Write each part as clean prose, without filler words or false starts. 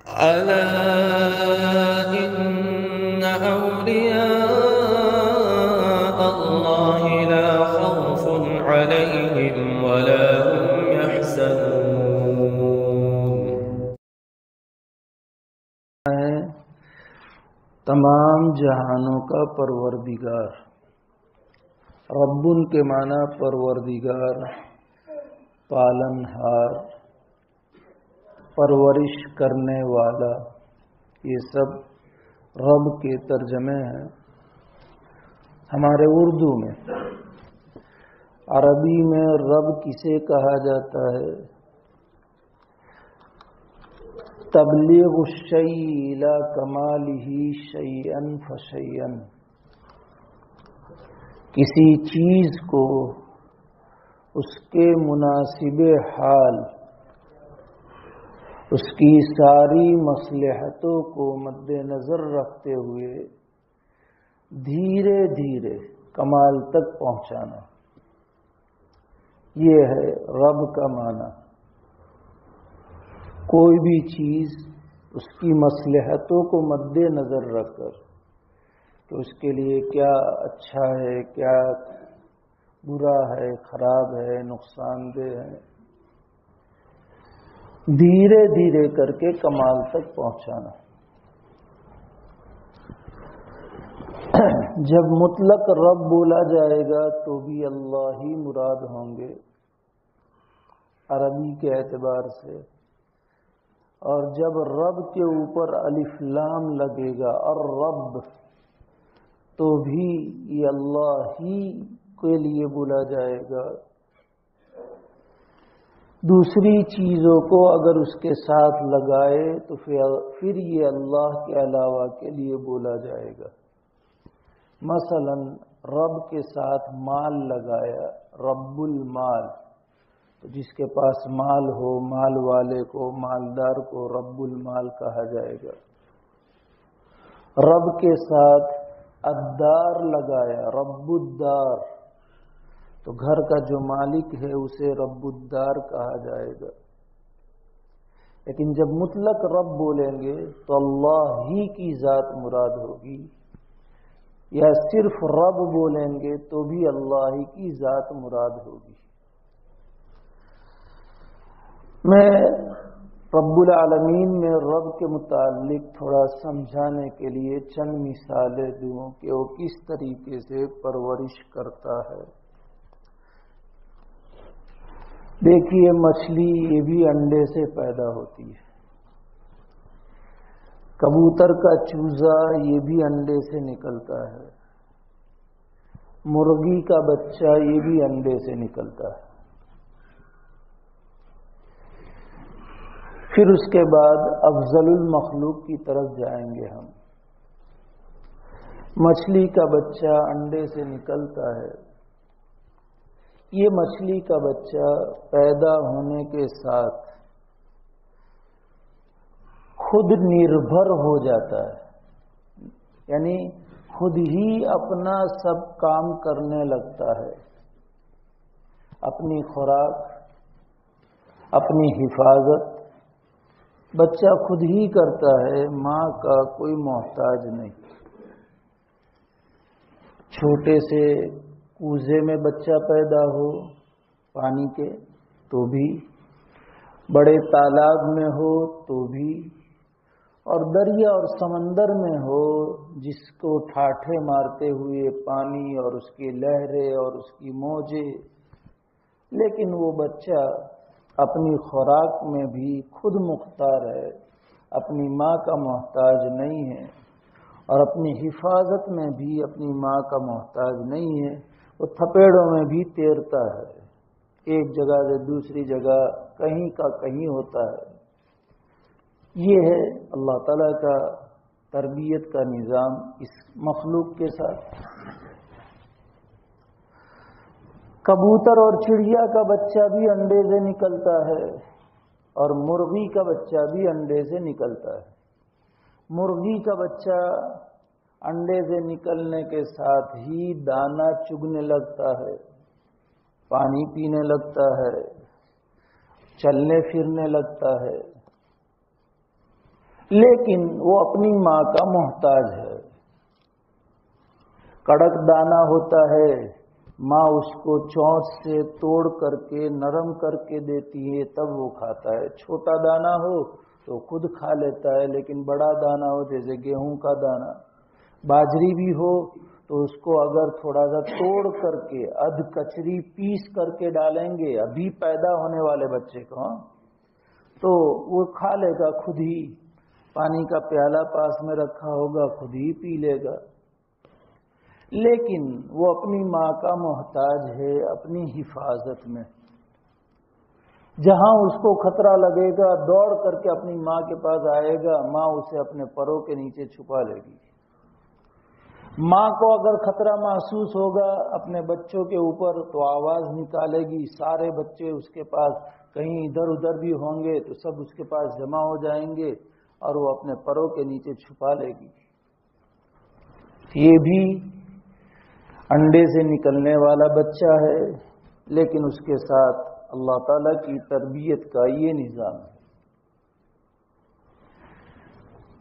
ألا إن أولياء الله لا خوف عليهم ولا هم يحزنون. تمام جہانوں کا پروردگار. ربن کے معنی پروردگار، پالنہار، پرورش کرنے والا، یہ سب رب کے ترجمے ہیں ہمارے اردو میں. عربی میں رب کسے کہا جاتا ہے؟ تبلیغ الشیء الی کمالہ شیئا فشیئا، کسی چیز کو اس کے مناسب حال، اس کی ساری مصلحتوں کو مد نظر رکھتے ہوئے دھیرے دھیرے کمال تک پہنچانا، یہ ہے رب کا معنی. کوئی بھی چیز اس کی مصلحتوں کو مد نظر رکھ کر کہ اس کے لیے کیا اچھا ہے، کیا برا ہے، خراب ہے، نقصان دہ ہے، دھیرے دھیرے کر کے کمال تک پہنچانا. جب مطلق رب بولا جائے گا تو بھی اللہ ہی مراد ہوں گے عربی کے اعتبار سے، اور جب رب کے اوپر الف لام لگے گا الرب تو بھی یہ اللہ ہی کے لیے بولا جائے گا. دوسری چیزوں کو اگر اس کے ساتھ لگائے تو پھر یہ اللہ کے علاوہ کے لیے بولا جائے گا. مثلا رب کے ساتھ مال لگایا، رب المال، تو جس کے پاس مال ہو، مال والے کو، مالدار کو رب المال کہا جائے گا. رب کے ساتھ الدار لگایا، رب الدار، تو گھر کا جو مالک ہے اسے رب الدار کہا جائے گا. لیکن جب مطلق رب بولیں گے تو اللہ ہی کی ذات مراد ہوگی، یا صرف رب بولیں گے تو بھی اللہ ہی کی ذات مراد ہوگی. میں رب العالمین میں رب کے متعلق تھوڑا سمجھانے کے لیے چند مثالیں دوں کہ وہ کس طریقے سے پرورش کرتا ہے. دیکھیے مچھلی یہ بھی انڈے سے پیدا ہوتی ہے، کبوتر کا چوزا یہ بھی انڈے سے نکلتا ہے، مرغی کا بچہ یہ بھی انڈے سے نکلتا ہے. پھر اس کے بعد افضل المخلوق کی طرف جائیں گے ہم. مچھلی کا بچہ انڈے سے نکلتا ہے. یہ مچھلی کا بچہ پیدا ہونے کے ساتھ خود نربھر ہو جاتا ہے، یعنی خود ہی اپنا سب کام کرنے لگتا ہے. اپنی خوراک، اپنی حفاظت بچہ خود ہی کرتا ہے، ماں کا کوئی محتاج نہیں. چھوٹے سے کوزے میں بچہ پیدا ہو پانی کے تو بھی، بڑے تالاب میں ہو تو بھی، اور دریا اور سمندر میں ہو جس کو ٹھاٹھے مارتے ہوئے پانی اور اس کی لہریں اور اس کی موجیں، لیکن وہ بچہ اپنی خوراک میں بھی خود مختار ہے، اپنی ماں کا محتاج نہیں ہے، اور اپنی حفاظت میں بھی اپنی ماں کا محتاج نہیں ہے. وہ تھپیڑوں میں بھی تیرتا ہے، ایک جگہ سے دوسری جگہ کہیں کا کہیں ہوتا ہے. یہ ہے اللہ تعالیٰ کا تربیت کا نظام اس مخلوق کے ساتھ. کبوتر اور چڑیا کا بچہ بھی انڈے سے نکلتا ہے، اور مرغی کا بچہ بھی انڈے سے نکلتا ہے. مرغی کا بچہ انڈے سے نکلنے کے ساتھ ہی دانہ چگنے لگتا ہے، پانی پینے لگتا ہے، چلنے پھرنے لگتا ہے. لیکن وہ اپنی ماں کا محتاج ہے. کڑک دانا ہوتا ہے، ماں اس کو چونچ سے توڑ کر کے نرم کر کے دیتی ہے تب وہ کھاتا ہے. چھوٹا دانا ہو تو خود کھا لیتا ہے، لیکن بڑا دانا ہو جیسے گیہوں کا دانا، باجری بھی ہو تو اس کو اگر تھوڑا سا توڑ کر کے ادھ کچری پیس کر کے ڈالیں گے ابھی پیدا ہونے والے بچے کو، تو وہ کھا لے گا خود ہی. پانی کا پیالہ پاس میں رکھا ہوگا خود ہی پی لے گا. لیکن وہ اپنی ماں کا محتاج ہے اپنی حفاظت میں. جہاں اس کو خطرہ لگے گا دوڑ کر کے اپنی ماں کے پاس آئے گا، ماں اسے اپنے پروں کے نیچے چھپا لے گی. ماں کو اگر خطرہ محسوس ہوگا اپنے بچوں کے اوپر تو آواز نکالے گی. سارے بچے اس کے پاس کہیں ادھر ادھر بھی ہوں گے تو سب اس کے پاس جمع ہو جائیں گے اور وہ اپنے پروں کے نیچے چھپا لے گی. یہ بھی انڈے سے نکلنے والا بچہ ہے، لیکن اس کے ساتھ اللہ تعالیٰ کی تربیت کا یہ نظام ہے.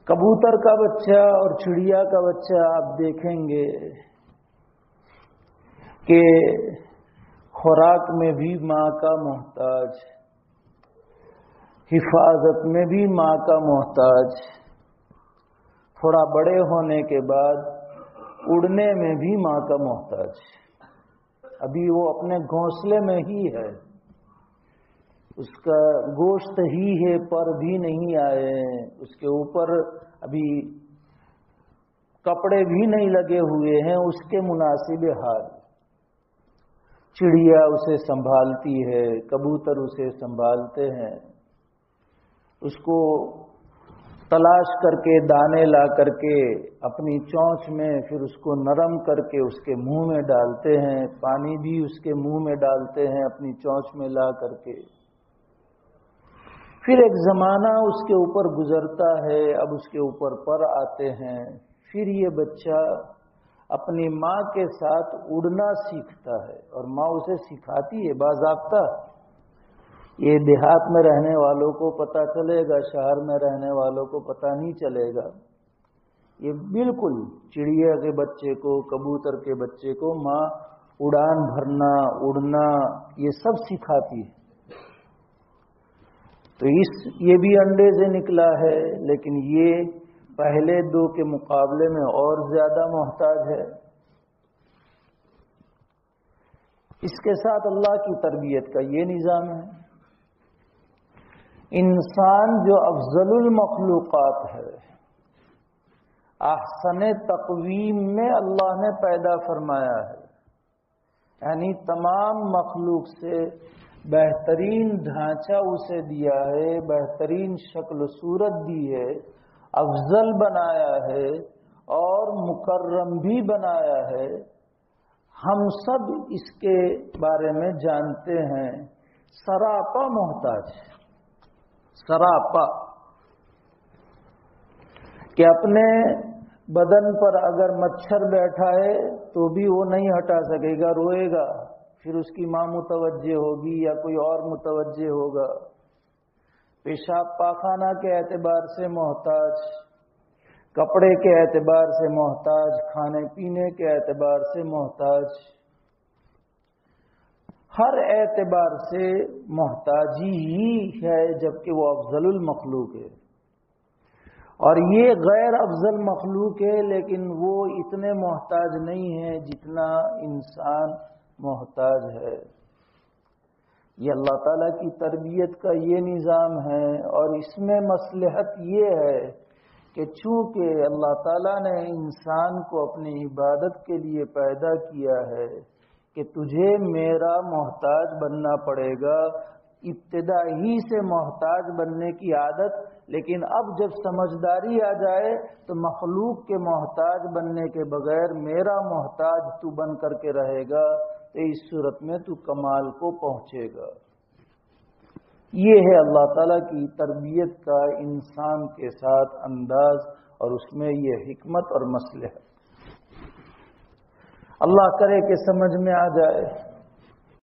کبوتر کا بچہ اور چڑیا کا بچہ آپ دیکھیں گے کہ خوراک میں بھی ماں کا محتاج، حفاظت میں بھی ماں کا محتاج، تھوڑا بڑے ہونے کے بعد اڑنے میں بھی ماں کا محتاج. ابھی وہ اپنے گھونسلے میں ہی ہے، اس کا گوشت ہی ہے، پر بھی نہیں آئے ہیں، اس کے اوپر ابھی کپڑے بھی نہیں لگے ہوئے ہیں، اس کے مناسب حال. چڑیا اسے سنبھالتی ہے، کبوتر اسے سنبھالتے ہیں، اس کو تلاش کر کے دانے لا کر کے اپنی چونچ میں پھر اس کو نرم کر کے اس کے منہ میں ڈالتے ہیں. پانی بھی اس کے منہ میں ڈالتے ہیں اپنی چونچ میں لا کر کے. پھر ایک زمانہ اس کے اوپر گزرتا ہے، اب اس کے اوپر پر آتے ہیں. پھر یہ بچہ اپنی ماں کے ساتھ اڑنا سیکھتا ہے اور ماں اسے سکھاتی ہے باضابطہ. یہ دیہات میں رہنے والوں کو پتہ چلے گا، شہر میں رہنے والوں کو پتہ نہیں چلے گا. یہ بالکل چڑیا کے بچے کو، کبوتر کے بچے کو ماں اڑان بھرنا، اڑنا یہ سب سکھاتی ہے. تو یہ بھی انڈے سے نکلا ہے، لیکن یہ پہلے دو کے مقابلے میں اور زیادہ محتاج ہے. اس کے ساتھ اللہ کی تربیت کا یہ نظام ہے. انسان جو افضل المخلوقات ہے، احسن تقویم میں اللہ نے پیدا فرمایا ہے، یعنی تمام مخلوق سے بہترین ڈھانچہ اسے دیا ہے، بہترین شکل و صورت دی ہے، افضل بنایا ہے اور مکرم بھی بنایا ہے. ہم سب اس کے بارے میں جانتے ہیں. سراپا محتاج، سراپا، کہ اپنے بدن پر اگر مچھر بیٹھا ہے تو بھی وہ نہیں ہٹا سکے گا، روئے گا. پھر اس کی ماں متوجہ ہوگی یا کوئی اور متوجہ ہوگا. پیشاب پاخانہ کے اعتبار سے محتاج، کپڑے کے اعتبار سے محتاج، کھانے پینے کے اعتبار سے محتاج، ہر اعتبار سے محتاجی ہی ہے، جبکہ وہ افضل المخلوق ہے. اور یہ غیر افضل مخلوق ہے، لیکن وہ اتنے محتاج نہیں ہے جتنا انسان محتاج ہے. یہ اللہ تعالیٰ کی تربیت کا یہ نظام ہے. اور اس میں مصلحت یہ ہے کہ چونکہ اللہ تعالیٰ نے انسان کو اپنی عبادت کے لیے پیدا کیا ہے کہ تجھے میرا محتاج بننا پڑے گا. ابتدا ہی سے محتاج بننے کی عادت، لیکن اب جب سمجھداری آ جائے تو مخلوق کے محتاج بننے کے بغیر میرا محتاج تو بن کر کے رہے گا، تو اس صورت میں تو کمال کو پہنچے گا. یہ ہے اللہ تعالیٰ کی تربیت کا انسان کے ساتھ انداز، اور اس میں یہ حکمت اور مصلحت. اللہ کرے کہ سمجھ میں آ جائے.